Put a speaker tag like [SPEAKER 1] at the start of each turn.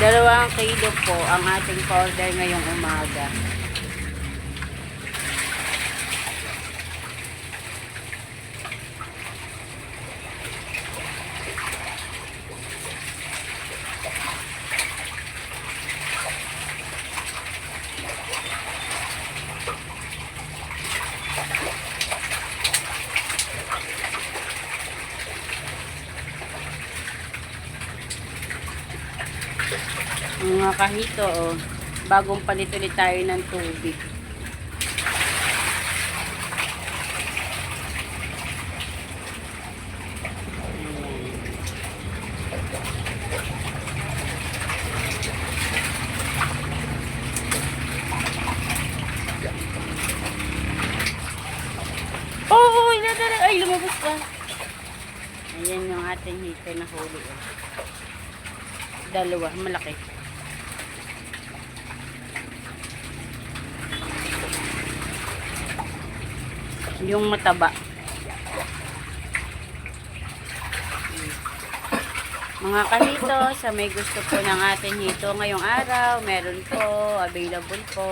[SPEAKER 1] 2 kilo po ang ating order ngayong umaga. Mga kahito, oh, bagong palit ulit tayo ng tubig. Oh, ay, lumabas pa. Ayan yung ating hito na huli. Oh. 2, malaki. Yung mataba. Mga kahito, sa may gusto po ng ating hito ngayong araw, meron po, available po.